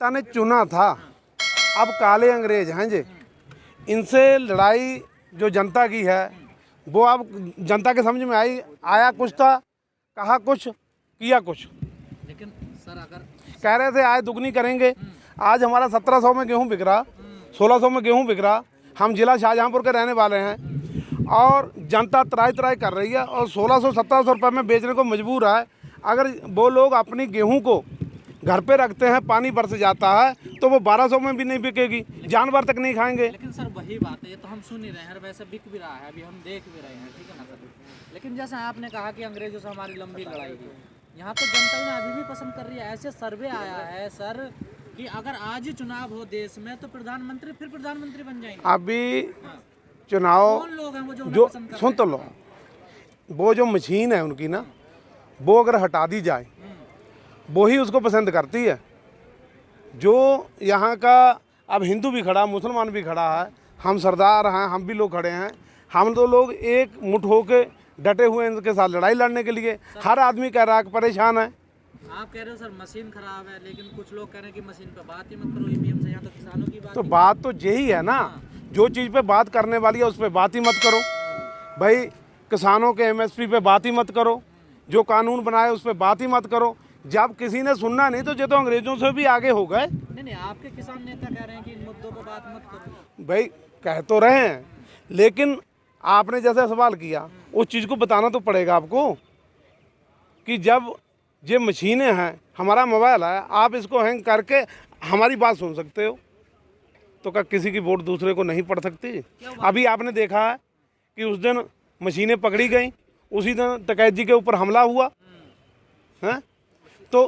जनता ने चुना था। अब काले अंग्रेज हैं जी, इनसे लड़ाई जो जनता की है वो अब जनता के समझ में आया कुछ था, कहा कुछ, किया कुछ। लेकिन सर अगर कह रहे थे आय दुगनी करेंगे, आज हमारा 1700 में गेहूं बिक रहा, 1600 में गेहूं बिक रहा। हम जिला शाहजहांपुर के रहने वाले हैं और जनता त्राई त्राई कर रही है और 1600-1700 रुपये में बेचने को मजबूर है। अगर वो लोग अपनी गेहूं को घर पे रखते हैं, पानी बरस जाता है, तो वो 1200 में भी नहीं बिकेगी, जानवर तक नहीं खाएंगे। लेकिन सर वही बात है, ये तो हम सुन ही रहे हैं, वैसे बिक भी रहा है, अभी हम देख भी रहे हैं, ठीक है ना सर। लेकिन जैसे आपने कहा कि अंग्रेजों से हमारी लंबी लड़ाई है, यहाँ तो जनता ने अभी भी पसंद कर रही है। ऐसे सर्वे आया है सर कि अगर आज ही चुनाव हो देश में तो प्रधानमंत्री फिर प्रधानमंत्री बन जाएंगे। अभी चुनाव कौन लोग हैं वो जो पसंद कर सुन तो लो, वो जो मशीन है उनकी ना, वो अगर हटा दी जाए वो ही उसको पसंद करती है। जो यहाँ का अब हिंदू भी खड़ा, मुसलमान भी खड़ा है, हम सरदार हैं, हम भी लोग खड़े हैं, हम तो लोग एक मुठ होके डटे हुए हैं इनके साथ लड़ाई लड़ने के लिए। हर आदमी कह रहा है परेशान है। आप कह रहे हो सर मशीन खराब है, लेकिन कुछ लोग कह रहे हैं कि मशीन पे बात ही मत करो, ईवीएम से, यहाँ तो किसानों की बात। तो बात तो यही है ना, जो चीज़ पे बात करने वाली है उस पर बात ही मत करो भाई। किसानों के एमएसपी पे बात ही मत करो, जो कानून बनाए उस पर बात ही मत करो। जब किसी ने सुनना नहीं तो ये तो अंग्रेजों से भी आगे हो गए। नहीं, आपके किसान नेता कह रहे हैं कि इन मुद्दों पर बात मत करो। भाई कह तो रहे हैं, लेकिन आपने जैसे सवाल किया उस चीज़ को बताना तो पड़ेगा आपको कि जब ये मशीनें हैं, हमारा मोबाइल है, आप इसको हैंग करके हमारी बात सुन सकते हो, तो क्या किसी की वोट दूसरे को नहीं पड़ सकती? अभी आपने देखा है कि उस दिन मशीनें पकड़ी गई, उसी दिन टकैत जी के ऊपर हमला हुआ है। तो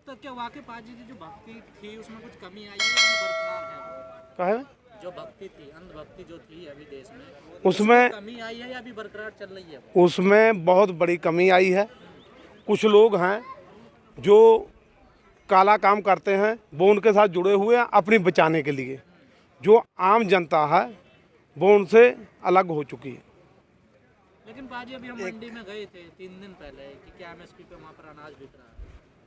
क्या वाकई पाजी जी जो भक्ति थी उसमें कुछ कमी आई है या बरकरार है? कहा है जो भक्ति थी, अंधभक्ति जो थी अभी देश में, उसमें कमी आई है या अभी बरकरार चल रही है? उसमें बहुत बड़ी कमी आई है। कुछ लोग हैं जो काला काम करते हैं, वो उनके साथ जुड़े हुए हैं अपनी बचाने के लिए। जो आम जनता है वो उनसे अलग हो चुकी है। लेकिन पाजी अभी हम मंडी में गए थे 3 दिन पहले कि क्या एमएसपी पे वहाँ पर अनाज बिक रहा है,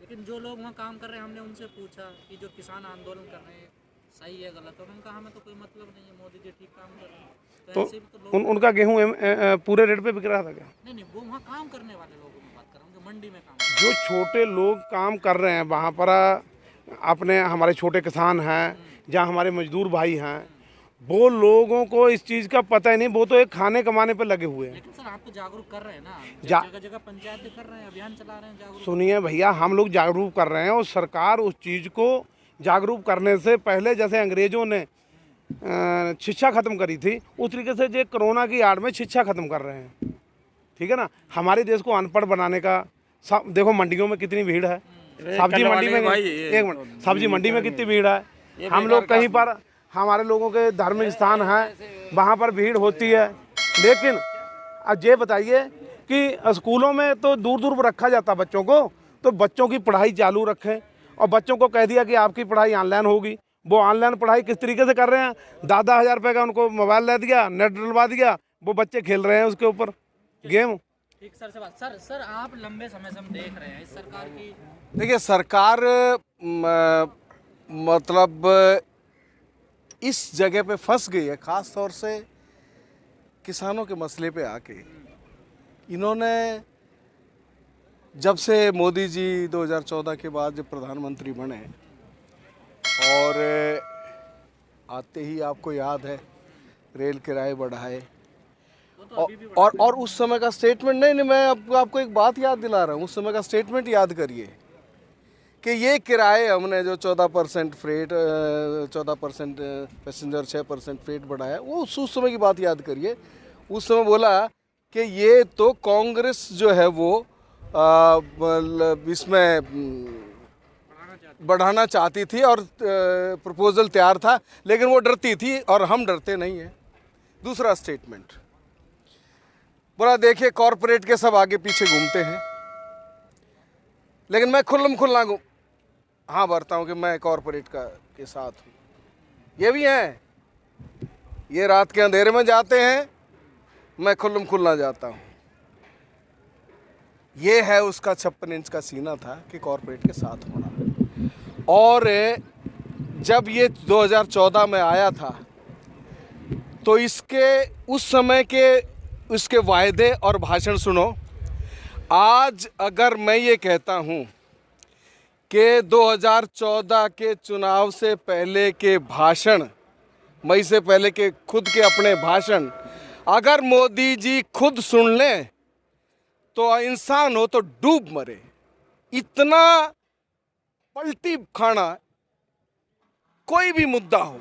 लेकिन जो लोग वहाँ काम कर रहे हैं हमने उनसे पूछा कि जो किसान आंदोलन कर रहे हैं सही है गलत है, उन्होंने कहा हमें तो कोई मतलब नहीं है, मोदी जी ठीक काम कर रहे हैं। तो ऐसे भी तो उनका गेहूँ पूरे रेट पे बिक रहा था क्या? नहीं, वो वहाँ काम करने वाले लोगों की बात कर रहा हूँ जो मंडी में काम जो छोटे लोग काम कर रहे हैं वहाँ पर, अपने हमारे छोटे किसान हैं, जहाँ हमारे मजदूर भाई हैं, वो लोगों को इस चीज़ का पता ही नहीं, वो तो एक खाने कमाने पे लगे हुए हैं। लेकिन सर आप तो जागरूक कर रहे हैं ना, जगह जगह पंचायतें कर रहे हैं, अभियान चला रहे हैं जागरूक। सुनिए भैया, हम लोग जागरूक कर रहे हैं और सरकार उस चीज़ को जागरूक करने से पहले, जैसे अंग्रेज़ों ने शिक्षा ख़त्म करी थी, उस तरीके से जो कोरोना की आड़ में शिक्षा ख़त्म कर रहे हैं। ठीक है ना, हमारे देश को अनपढ़ बनाने का देखो मंडियों में कितनी भीड़ है, सब्जी मंडी में, एक मिनट, सब्जी मंडी में कितनी भीड़ है। हम लोग कहीं पर, हमारे लोगों के धार्मिक स्थान हैं, वहाँ पर भीड़ होती है। लेकिन अब ये बताइए कि स्कूलों में तो दूर दूर पर रखा जाता बच्चों को, तो बच्चों की पढ़ाई चालू रखें और बच्चों को कह दिया कि आपकी पढ़ाई ऑनलाइन होगी। वो ऑनलाइन पढ़ाई किस तरीके से कर रहे हैं? 10,000 रुपये का उनको मोबाइल दे दिया, नेट डलवा दिया, वो बच्चे खेल रहे हैं उसके ऊपर गेम। ठीक सर से बात। सर आप लंबे समय से हम देख रहे हैं इस सरकार की, देखिए सरकार मतलब इस जगह पे फंस गई है, ख़ास तौर से किसानों के मसले पे आके। इन्होंने जब से मोदी जी 2014 के बाद जब प्रधानमंत्री बने और आते ही आपको याद है रेल किराए बढ़ाए, और उस समय का स्टेटमेंट, नहीं मैं आपको एक बात याद दिला रहा हूँ, उस समय का स्टेटमेंट याद करिए कि ये किराए हमने जो 14% फ्रेट, 14% पैसेंजर, 6% फ्रेट बढ़ाया, वो उस समय की बात याद करिए। उस समय बोला कि ये तो कांग्रेस जो है वो इसमें बढ़ाना चाहती थी और प्रपोजल तैयार था, लेकिन वो डरती थी और हम डरते नहीं हैं। दूसरा स्टेटमेंट बोला देखिए कॉरपोरेट के सब आगे पीछे घूमते हैं, लेकिन मैं खुल्लम खुल्ला हाँ बरता हूँ कि मैं कॉरपोरेट के साथ हूँ। ये भी हैं, ये रात के अंधेरे में जाते हैं, मैं खुल्लम खुल्ला जाता हूँ। ये है उसका 56 इंच का सीना था कि कॉरपोरेट के साथ होना। और जब ये 2014 में आया था तो इसके उस समय के उसके वायदे और भाषण सुनो। आज अगर मैं ये कहता हूँ कि 2014 के चुनाव से पहले के भाषण, मई से पहले के खुद के अपने भाषण अगर मोदी जी खुद सुन लें तो इंसान हो तो डूब मरे। इतना पलटी खाना, कोई भी मुद्दा हो,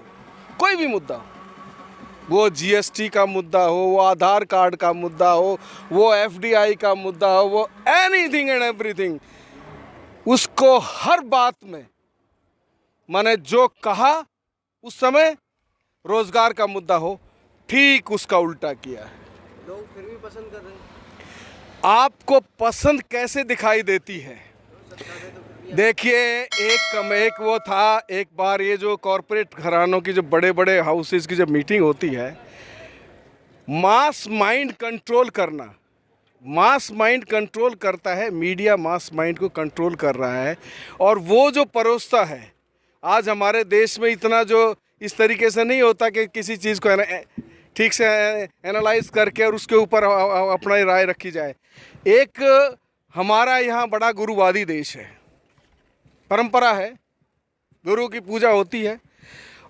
कोई भी मुद्दा हो, वो जीएसटी का मुद्दा हो, वो आधार कार्ड का मुद्दा हो, वो एफडीआई का मुद्दा हो, वो एनीथिंग एंड एवरीथिंग, उसको हर बात में मैंने जो कहा उस समय रोजगार का मुद्दा हो, ठीक उसका उल्टा किया है। लोग फिर भी पसंद कर रहे हैं। आपको पसंद कैसे दिखाई देती है? देखिए, एक वो था, एक बार ये जो कॉरपोरेट घरानों की जो बड़े बड़े हाउसेस की जब मीटिंग होती है, मास माइंड कंट्रोल करना, मास माइंड कंट्रोल करता है मीडिया, मास माइंड को कंट्रोल कर रहा है। और वो जो परोसता है, आज हमारे देश में इतना जो इस तरीके से नहीं होता कि किसी चीज़ को ठीक से एनालाइज करके और उसके ऊपर अपना राय रखी जाए। एक हमारा यहाँ बड़ा गुरुवादी देश है, परंपरा है, गुरु की पूजा होती है,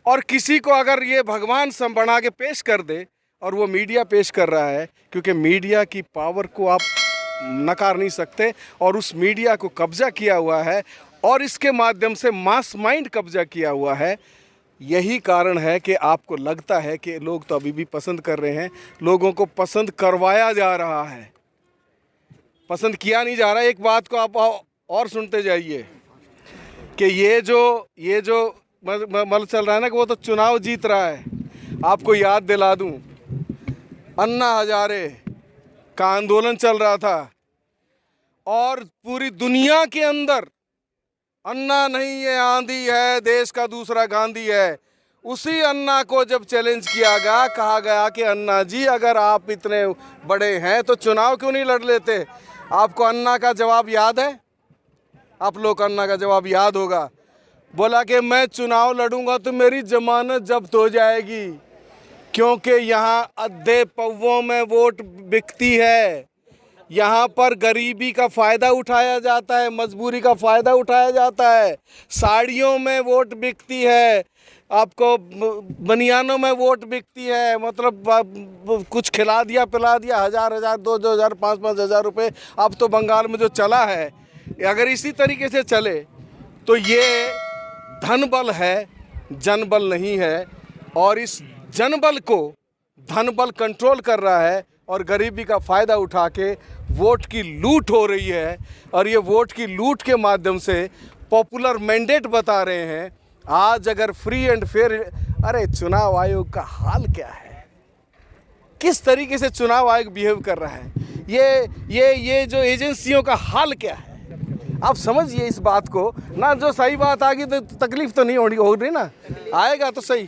और किसी को अगर ये भगवान सम बना के पेश कर दे, और वो मीडिया पेश कर रहा है, क्योंकि मीडिया की पावर को आप नकार नहीं सकते, और उस मीडिया को कब्जा किया हुआ है और इसके माध्यम से मास माइंड कब्जा किया हुआ है। यही कारण है कि आपको लगता है कि लोग तो अभी भी पसंद कर रहे हैं। लोगों को पसंद करवाया जा रहा है, पसंद किया नहीं जा रहा। एक बात को आप और सुनते जाइए कि ये जो मल चल रहा है ना, कि वो तो चुनाव जीत रहा है। आपको याद दिला दूं, अन्ना हजारे का आंदोलन चल रहा था और पूरी दुनिया के अंदर अन्ना नहीं ये आंधी है, देश का दूसरा गांधी है। उसी अन्ना को जब चैलेंज किया गया, कहा गया कि अन्ना जी अगर आप इतने बड़े हैं तो चुनाव क्यों नहीं लड़ लेते? आपको अन्ना का जवाब याद है? आप लोग अन्ना का जवाब याद होगा। बोला कि मैं चुनाव लड़ूंगा तो मेरी जमानत जब्त हो जाएगी, क्योंकि यहाँ अद्धे पौवों में वोट बिकती है। यहाँ पर गरीबी का फ़ायदा उठाया जाता है, मजबूरी का फ़ायदा उठाया जाता है। साड़ियों में वोट बिकती है, आपको बनियानों में वोट बिकती है। मतलब कुछ खिला दिया पिला दिया, 1000 2,000 5,000 रुपये। अब तो बंगाल में जो चला है, अगर इसी तरीके से चले तो ये धन बल है, जनबल नहीं है। और इस जनबल को धन बल कंट्रोल कर रहा है और गरीबी का फ़ायदा उठा के वोट की लूट हो रही है। और ये वोट की लूट के माध्यम से पॉपुलर मैंडेट बता रहे हैं। आज अगर फ्री एंड फेयर, अरे चुनाव आयोग का हाल क्या है, किस तरीके से चुनाव आयोग बिहेव कर रहा है, ये जो एजेंसियों का हाल क्या है, आप समझिए इस बात को ना। जो सही बात आ गई तो तकलीफ तो नहीं हो रही ना, आएगा तो सही।